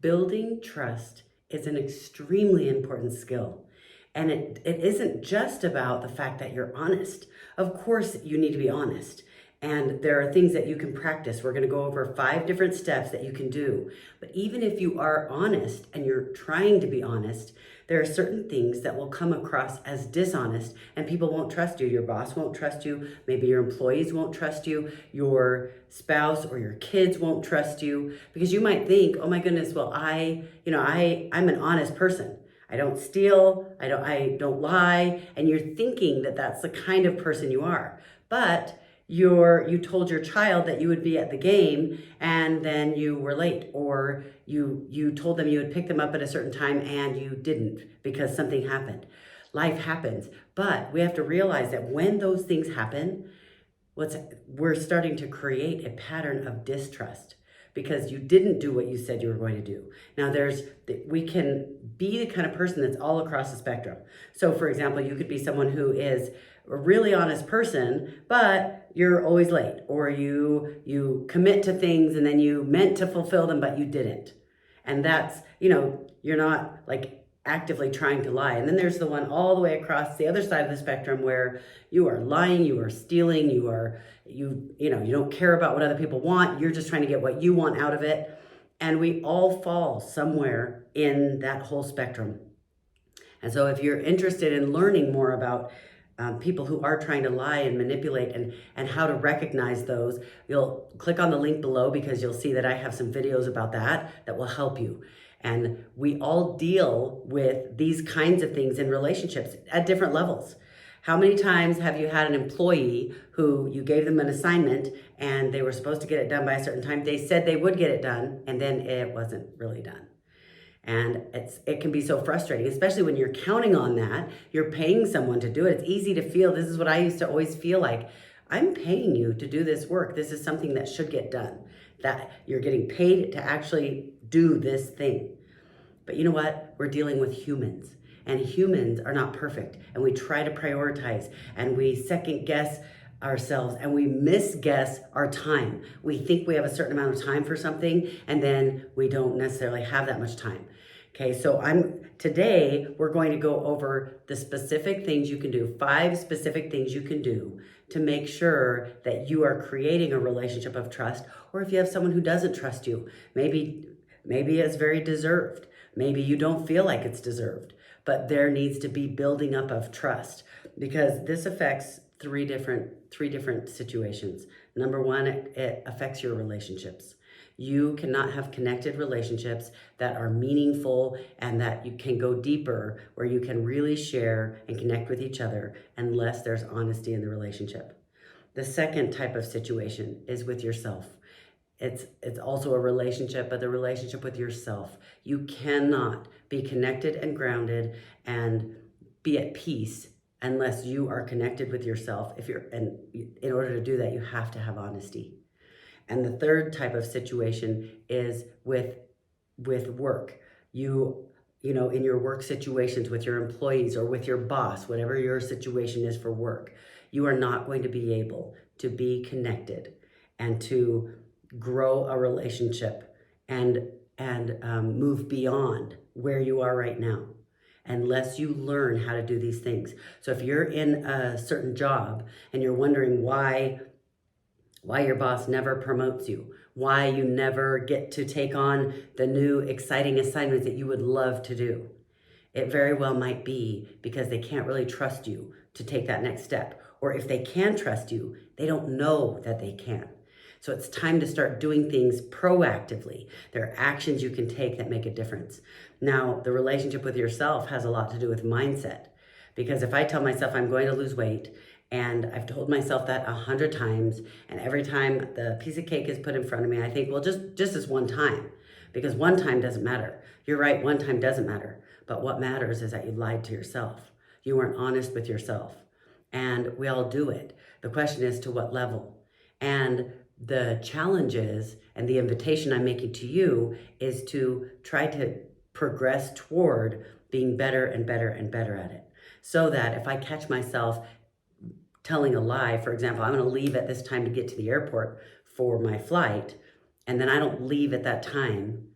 Building trust is an extremely important skill. And it isn't just about the fact that you're honest. Of course, you need to be honest. And there are things that you can practice. We're going to go over 5 different steps that you can do. But even if you are honest and you're trying to be honest, there are certain things that will come across as dishonest and people won't trust you. Your boss won't trust you. Maybe your employees won't trust you. Your spouse or your kids won't trust you because you might think, oh my goodness, well, I'm an honest person. I don't steal, I don't lie, and you're thinking that that's the kind of person you are. But you told your child that you would be at the game and then you were late, or you told them you would pick them up at a certain time and you didn't because something happened. Life happens, but we have to realize that when those things happen, we're starting to create a pattern of distrust because you didn't do what you said you were going to do. Now we can be the kind of person that's all across the spectrum. So for example, you could be someone who is a really honest person, but you're always late, or you commit to things and then you meant to fulfill them, but you didn't. And that's, you're not like actively trying to lie. And then there's the one all the way across the other side of the spectrum where you are lying, you are stealing, you don't care about what other people want. You're just trying to get what you want out of it. And we all fall somewhere in that whole spectrum. And so if you're interested in learning more about people who are trying to lie and manipulate and how to recognize those, you'll click on the link below because you'll see that I have some videos about that will help you. And we all deal with these kinds of things in relationships at different levels. How many times have you had an employee who you gave them an assignment and they were supposed to get it done by a certain time? They said they would get it done and then it wasn't really done. And it can be so frustrating, especially when you're counting on that. You're paying someone to do it. It's easy to feel, this is what I used to always feel like, I'm paying you to do this work. This is something that should get done. That you're getting paid to actually do this thing. But you know what? We're dealing with humans. And humans are not perfect. And we try to prioritize. And we second guess ourselves. And we misguess our time. We think we have a certain amount of time for something. And then we don't necessarily have that much time. Okay, so today we're going to go over the specific things you can do, 5 specific things you can do to make sure that you are creating a relationship of trust. Or if you have someone who doesn't trust you, maybe it's very deserved. Maybe you don't feel like it's deserved, but there needs to be building up of trust because this affects three different situations. Number 1, it affects your relationships. You cannot have connected relationships that are meaningful and that you can go deeper, where you can really share and connect with each other unless there's honesty in the relationship. The second type of situation is with yourself. It's also a relationship, but the relationship with yourself. You cannot be connected and grounded and be at peace unless you are connected with yourself. And in order to do that, you have to have honesty. And the third type of situation is with work. You in your work situations with your employees or with your boss, whatever your situation is for work, you are not going to be able to be connected and to grow a relationship and move beyond where you are right now unless you learn how to do these things. So if you're in a certain job and you're wondering why your boss never promotes you, why you never get to take on the new exciting assignments that you would love to do, it very well might be because they can't really trust you to take that next step. Or if they can trust you, they don't know that they can. So it's time to start doing things proactively. There are actions you can take that make a difference. Now, the relationship with yourself has a lot to do with mindset. Because if I tell myself I'm going to lose weight, and I've told myself that 100 times, and every time the piece of cake is put in front of me, I think, well, just this one time. Because one time doesn't matter. You're right, one time doesn't matter. But what matters is that you lied to yourself. You weren't honest with yourself. And we all do it. The question is to what level? And the challenges and the invitation I'm making to you is to try to progress toward being better and better and better at it. So that if I catch myself telling a lie, for example, I'm going to leave at this time to get to the airport for my flight, and then I don't leave at that time,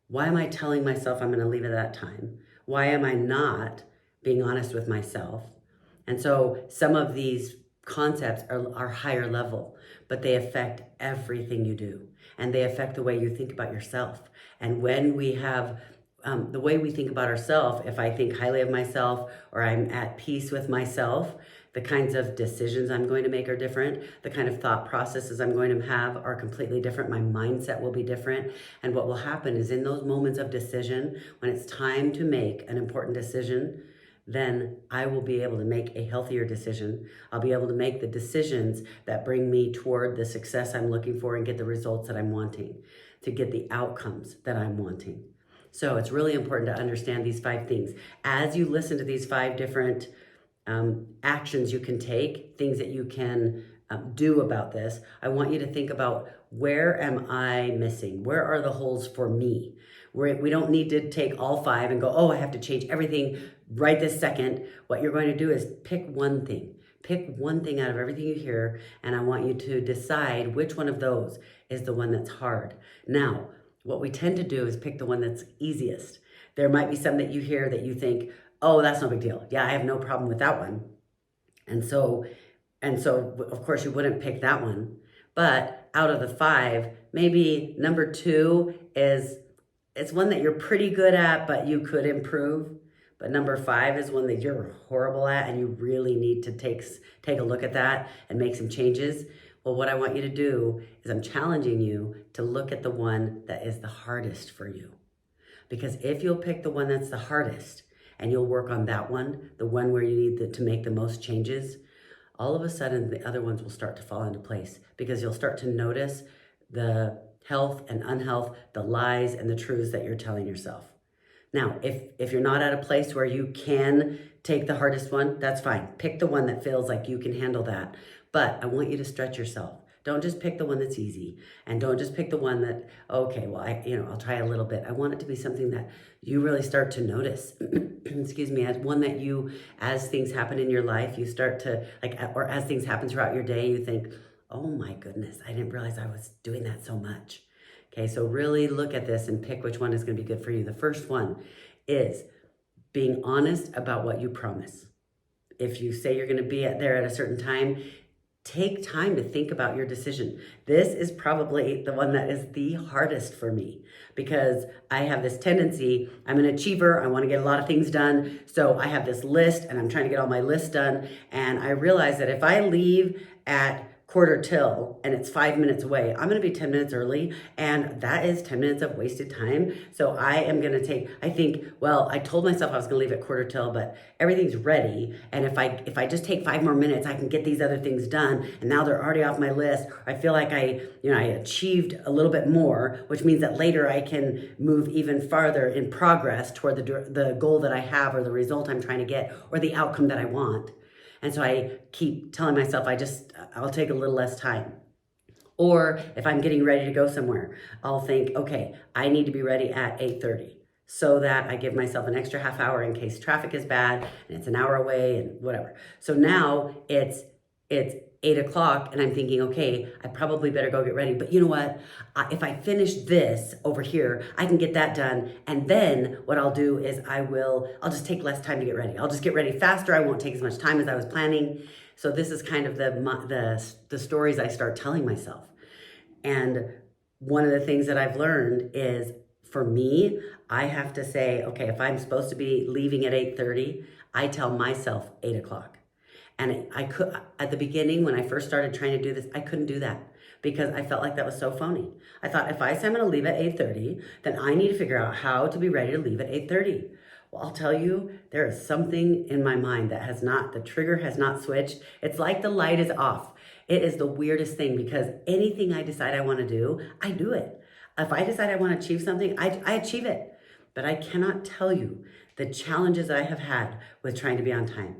Why am I telling myself I'm going to leave at that time? Why am I not being honest with myself? And so some of these concepts are higher level, but they affect everything you do. And they affect the way you think about yourself. And when we have the way we think about ourselves, if I think highly of myself or I'm at peace with myself, the kinds of decisions I'm going to make are different. The kind of thought processes I'm going to have are completely different. My mindset will be different. And what will happen is in those moments of decision, when it's time to make an important decision, then I will be able to make a healthier decision. I'll be able to make the decisions that bring me toward the success I'm looking for and get the results that I'm wanting, to get the outcomes that I'm wanting. So it's really important to understand these 5 things. As you listen to these 5 different actions you can take, things that you can do about this, I want you to think about, where am I missing? Where are the holes for me? We don't need to take all 5 and go, oh, I have to change everything right this second. What you're going to do is pick one thing. Pick one thing out of everything you hear, and I want you to decide which one of those is the one that's hard. Now, what we tend to do is pick the one that's easiest. There might be some that you hear that you think, oh, that's no big deal. Yeah, I have no problem with that one. And so of course you wouldn't pick that one. But out of the 5, maybe number 2 is, it's one that you're pretty good at, but you could improve. But number 5 is one that you're horrible at, and you really need to take a look at that and make some changes. Well, what I want you to do is, I'm challenging you to look at the one that is the hardest for you. Because if you'll pick the one that's the hardest and you'll work on that one, the one where you need to make the most changes, all of a sudden the other ones will start to fall into place, because you'll start to notice the health and unhealth, the lies and the truths that you're telling yourself. Now, if you're not at a place where you can take the hardest one, that's fine. Pick the one that feels like you can handle that. But I want you to stretch yourself. Don't just pick the one that's easy, and don't just pick the one that, okay, well, I'll try a little bit. I want it to be something that you really start to notice. Excuse me, as one that you, as things happen in your life, you start to or as things happen throughout your day, you think, oh my goodness, I didn't realize I was doing that so much. Okay, so really look at this and pick which one is going to be good for you. The first one is being honest about what you promise. If you say you're going to be there at a certain time, take time to think about your decision. This is probably the one that is the hardest for me, because I have this tendency, I'm an achiever, I want to get a lot of things done. So I have this list and I'm trying to get all my lists done. And I realize that if I leave at 1:45 and it's 5 minutes away, I'm going to be 10 minutes early, and that is 10 minutes of wasted time. So I am going to I think, well, I told myself I was going to leave at 1:45, but everything's ready. And if I just take 5 more minutes, I can get these other things done. And now they're already off my list. I feel like I achieved a little bit more, which means that later I can move even farther in progress toward the goal that I have, or the result I'm trying to get, or the outcome that I want. And so I keep telling myself, I'll take a little less time. Or if I'm getting ready to go somewhere, I'll think, okay, I need to be ready at 8:30, so that I give myself an extra half hour in case traffic is bad and it's an hour away and whatever. So now it's 8:00 and I'm thinking, okay, I probably better go get ready. But you know what? If I finish this over here, I can get that done. And then what I'll do is I'll just take less time to get ready. I'll just get ready faster. I won't take as much time as I was planning. So this is kind of the stories I start telling myself. And one of the things that I've learned is, for me, I have to say, okay, if I'm supposed to be leaving at 8:30, I tell myself 8:00. And I could, at the beginning, when I first started trying to do this, I couldn't do that, because I felt like that was so phony. I thought, if I say I'm going to leave at 8:30, then I need to figure out how to be ready to leave at 8:30. Well, I'll tell you, there is something in my mind that the trigger has not switched. It's like the light is off. It is the weirdest thing, because anything I decide I want to do, I do it. If I decide I want to achieve something, I achieve it. But I cannot tell you the challenges I have had with trying to be on time.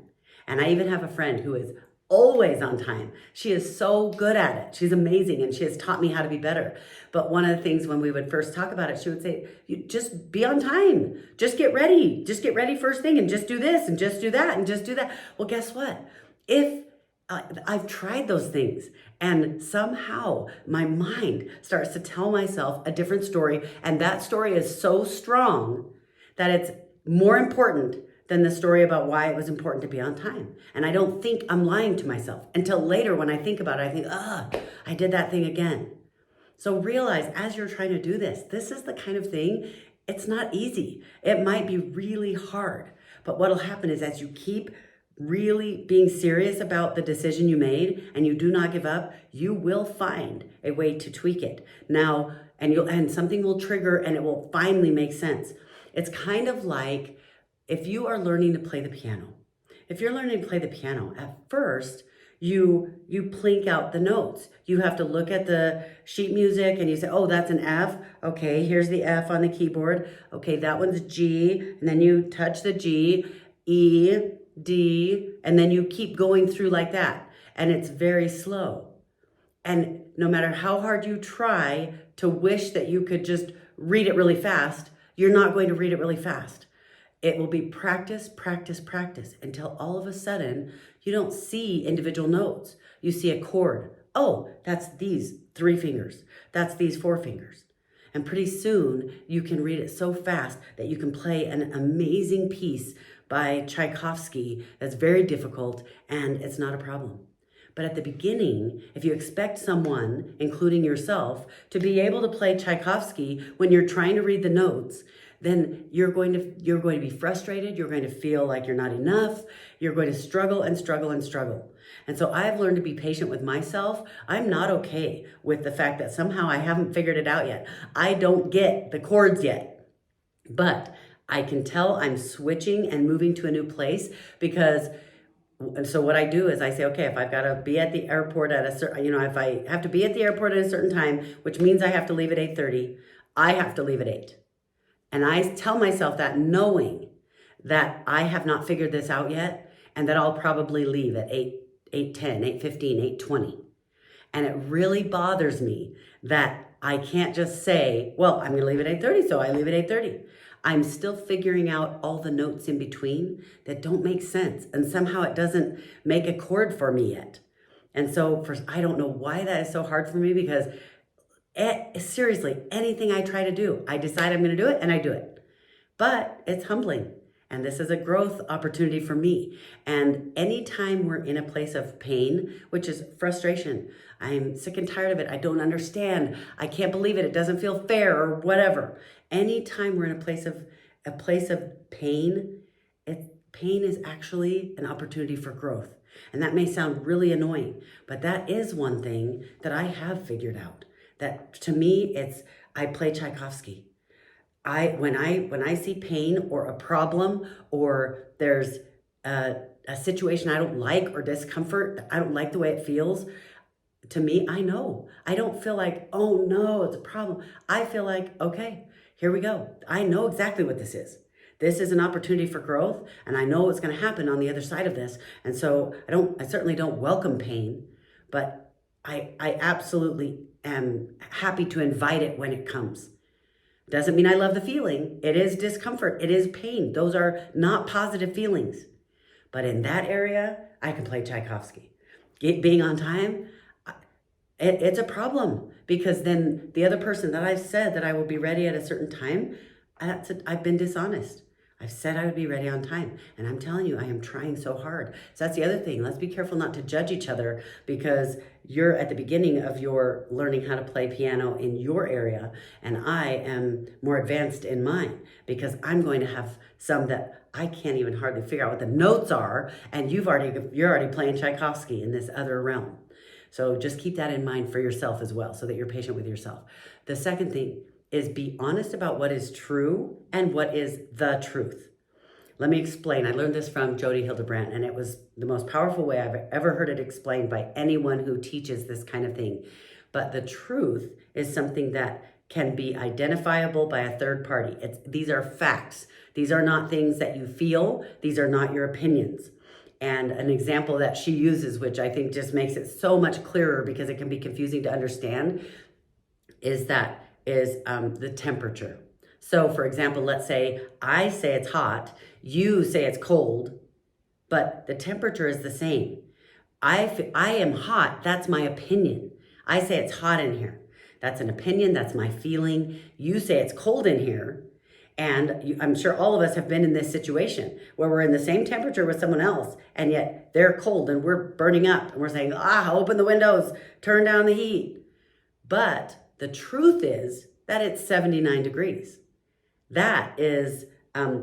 And I even have a friend who is always on time. She is so good at it. She's amazing, and she has taught me how to be better. But one of the things when we would first talk about it, she would say, you just be on time. Just get ready. Just get ready first thing, and just do this and just do that and just do that. Well, guess what? If I've tried those things, and somehow my mind starts to tell myself a different story, and that story is so strong that it's more important than the story about why it was important to be on time. And I don't think I'm lying to myself until later when I think about it. I think, I did that thing again. So realize as you're trying to do this, this is the kind of thing, it's not easy. It might be really hard. But what'll happen is as you keep really being serious about the decision you made and you do not give up, you will find a way to tweak it. Now, and something will trigger and it will finally make sense. It's kind of like if you are learning to play the piano. If you're learning to play the piano, at first, you plink out the notes. You have to look at the sheet music and you say, oh, that's an F. Okay, here's the F on the keyboard. Okay, that one's G. And then you touch the G, E, D, and then you keep going through like that. And it's very slow. And no matter how hard you try to wish that you could just read it really fast, you're not going to read it really fast. It will be practice, practice, practice until all of a sudden you don't see individual notes. You see a chord. Oh, that's these 3 fingers. That's these 4 fingers. And pretty soon you can read it so fast that you can play an amazing piece by Tchaikovsky that's very difficult and it's not a problem. But at the beginning, if you expect someone, including yourself, to be able to play Tchaikovsky when you're trying to read the notes, then you're going to be frustrated. You're going to feel like you're not enough. You're going to struggle and struggle and struggle. And so I've learned to be patient with myself. I'm not okay with the fact that somehow I haven't figured it out yet. I don't get the chords yet, but I can tell I'm switching and moving to a new place because. And so what I do is I say, okay, if I've got to be at the airport at a certain, if I have to be at the airport at a certain time, which means I have to leave at 8:30, I have to leave at 8. And I tell myself that knowing that I have not figured this out yet and that I'll probably leave at 8, 8:10, 8:15, 8:20. And it really bothers me that I can't just say, well, I'm going to leave at 8:30, so I leave at 8:30. I'm still figuring out all the notes in between that don't make sense. And somehow it doesn't make a chord for me yet. And so I don't know why that is so hard for me because seriously, anything I try to do, I decide I'm going to do it and I do it. But it's humbling. And this is a growth opportunity for me. And anytime we're in a place of pain, which is frustration, I'm sick and tired of it. I don't understand. I can't believe it. It doesn't feel fair or whatever. Anytime we're in a place of pain, pain is actually an opportunity for growth. And that may sound really annoying, but that is one thing that I have figured out. That to me, I play Tchaikovsky. When I see pain or a problem or there's a situation I don't like or discomfort, I don't like the way it feels, to me, I know. I don't feel like, oh no, it's a problem. I feel like, okay, here we go. I know exactly what this is. This is an opportunity for growth, and I know what's going to happen on the other side of this. And so I certainly don't welcome pain, but I absolutely am happy to invite it when it comes. Doesn't mean I love the feeling. It is discomfort. It is pain. Those are not positive feelings. But in that area, I can play Tchaikovsky. Being on time, it's a problem because then the other person that I've said that I will be ready at a certain time, I've been dishonest. I've said I would be ready on time. And I'm telling you, I am trying so hard. So that's the other thing. Let's be careful not to judge each other because you're at the beginning of your learning how to play piano in your area. And I am more advanced in mine because I'm going to have some that I can't even hardly figure out what the notes are. And you're already playing Tchaikovsky in this other realm. So just keep that in mind for yourself as well so that you're patient with yourself. The second thing is be honest about what is true and what is the truth. Let me explain. I learned this from Jodi Hildebrandt, and it was the most powerful way I've ever heard it explained by anyone who teaches this kind of thing. But the truth is something that can be identifiable by a third party. These are facts. These are not things that you feel. These are not your opinions. And an example that she uses, which I think just makes it so much clearer because it can be confusing to understand, is the temperature. So for example, let's say I say it's hot, you say it's cold, but the temperature is the same. I am hot. That's my opinion. I say it's hot in here. That's an opinion. That's my feeling. You say it's cold in here. And I'm sure all of us have been in this situation where we're in the same temperature with someone else, and yet they're cold and we're burning up. And we're saying, open the windows, turn down the heat. But the truth is that it's 79 degrees. That is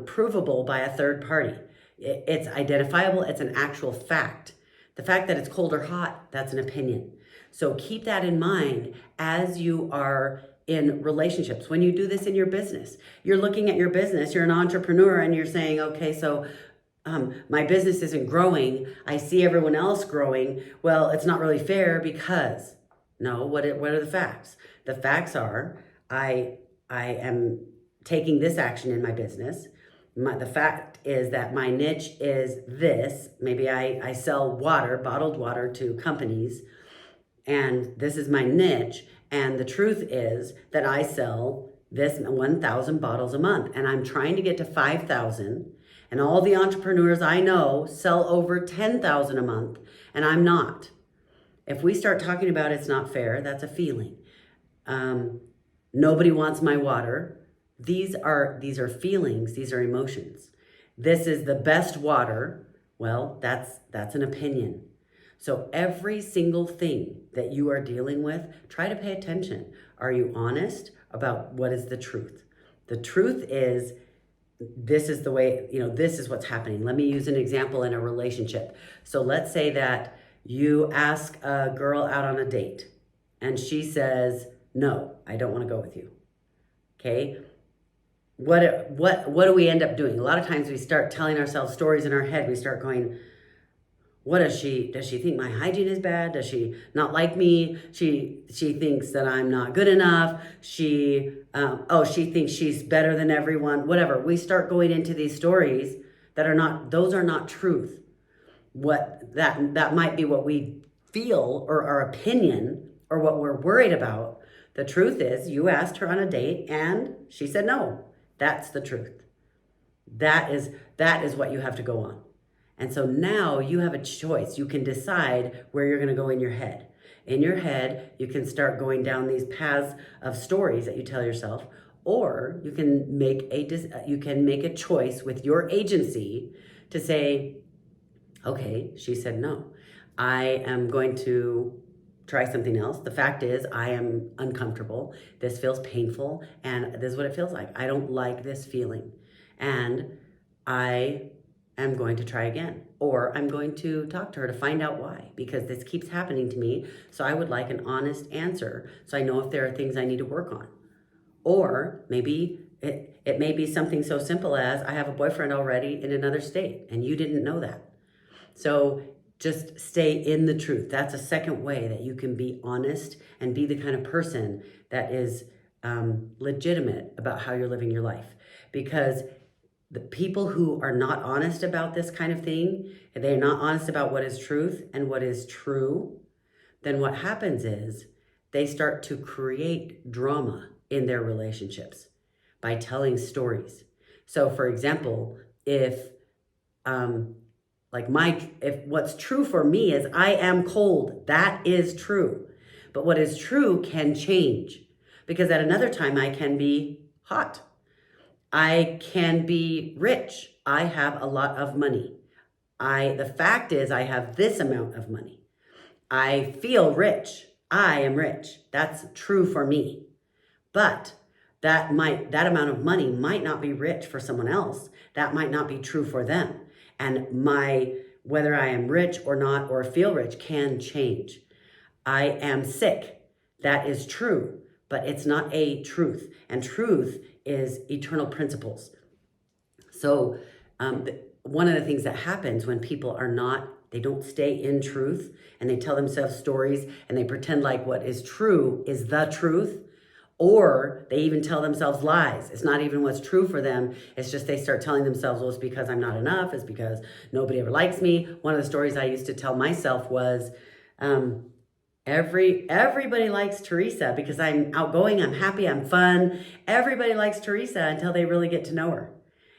provable by a third party. It's identifiable. It's an actual fact. The fact that it's cold or hot, that's an opinion. So keep that in mind as you are in relationships. When you do this in your business, you're looking at your business, you're an entrepreneur, and you're saying, okay, so my business isn't growing. I see everyone else growing. Well, it's not really fair because, no, what are the facts? The facts are, I am taking this action in my business. The fact is that my niche is this. Maybe I sell water, bottled water to companies, and this is my niche. And the truth is that I sell this 1,000 bottles a month, and I'm trying to get to 5,000. And all the entrepreneurs I know sell over 10,000 a month, and I'm not. If we start talking about it's not fair, that's a feeling. Nobody wants my water. These are feelings. These are emotions. This is the best water. Well, that's an opinion. So every single thing that you are dealing with, try to pay attention. Are you honest about what is the truth? The truth is, this is the way, this is what's happening. Let me use an example in a relationship. So let's say that you ask a girl out on a date and she says, no, I don't want to go with you. Okay. What do we end up doing? A lot of times we start telling ourselves stories in our head. We start going, what does she think my hygiene is bad? Does she not like me? She thinks that I'm not good enough. She thinks she's better than everyone, whatever. We start going into these stories those are not truth. That might be what we feel or our opinion or what we're worried about. The truth is you asked her on a date and she said no. That's the truth. That is what you have to go on. And so now you have a choice. You can decide where you're going to go in your head. In your head, you can start going down these paths of stories that you tell yourself, or you can make a choice with your agency to say, okay, she said no. I am going to try something else. The fact is, I am uncomfortable. This feels painful, and this is what it feels like. I don't like this feeling, and I am going to try again, or I'm going to talk to her to find out why, because this keeps happening to me. So I would like an honest answer so I know if there are things I need to work on. Or maybe it may be something so simple as I have a boyfriend already in another state and you didn't know that. So just stay in the truth. That's a second way that you can be honest and be the kind of person that is legitimate about how you're living your life. Because the people who are not honest about this kind of thing, they're not honest about what is truth and what is true, then what happens is they start to create drama in their relationships by telling stories. So for example, if what's true for me is I am cold, that is true. But what is true can change, because at another time I can be hot. I can be rich. I have a lot of money. The fact is I have this amount of money. I feel rich. I am rich. That's true for me. But that amount of money might not be rich for someone else. That might not be true for them. And whether I am rich or not or feel rich can change. I am sick. That is true, but it's not a truth. And truth is eternal principles. So one of the things that happens when people they don't stay in truth and they tell themselves stories and they pretend like what is true is the truth, or they even tell themselves lies. It's not even what's true for them. It's just they start telling themselves, well, it's because I'm not enough. It's because nobody ever likes me. One of the stories I used to tell myself was, everybody likes Teresa because I'm outgoing, I'm happy, I'm fun. Everybody likes Teresa until they really get to know her.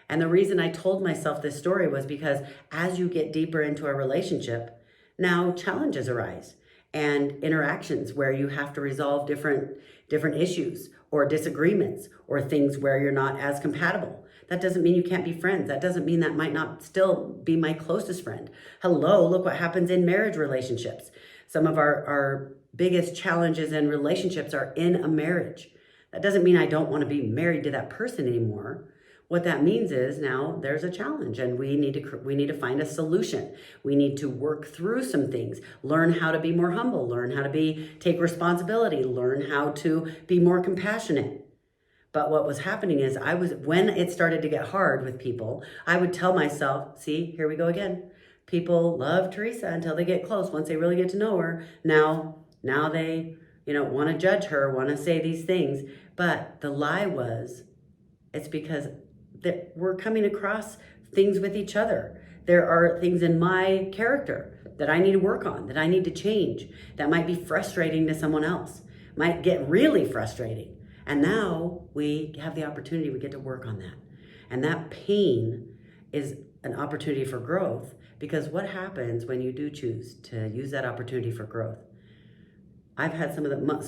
And the reason I told myself this story was because as you get deeper into a relationship, now challenges arise and interactions where you have to resolve different issues or disagreements or things where you're not as compatible. That doesn't mean you can't be friends. That doesn't mean that might not still be my closest friend. Hello, look what happens in marriage relationships. Some of our biggest challenges in relationships are in a marriage. That doesn't mean I don't want to be married to that person anymore. What that means is now there's a challenge and we need to find a solution. We need to work through some things, learn how to be more humble, learn how to take responsibility, learn how to be more compassionate. But what was happening is when it started to get hard with people, I would tell myself, see, here we go again. People love Teresa until they get close. Once they really get to know her, now they, want to judge her, want to say these things. But the lie was, it's because that we're coming across things with each other. There are things in my character that I need to work on, that I need to change, that might be frustrating to someone else, might get really frustrating. And now we have the opportunity, we get to work on that. And that pain is an opportunity for growth, because what happens when you do choose to use that opportunity for growth? I've had some of the most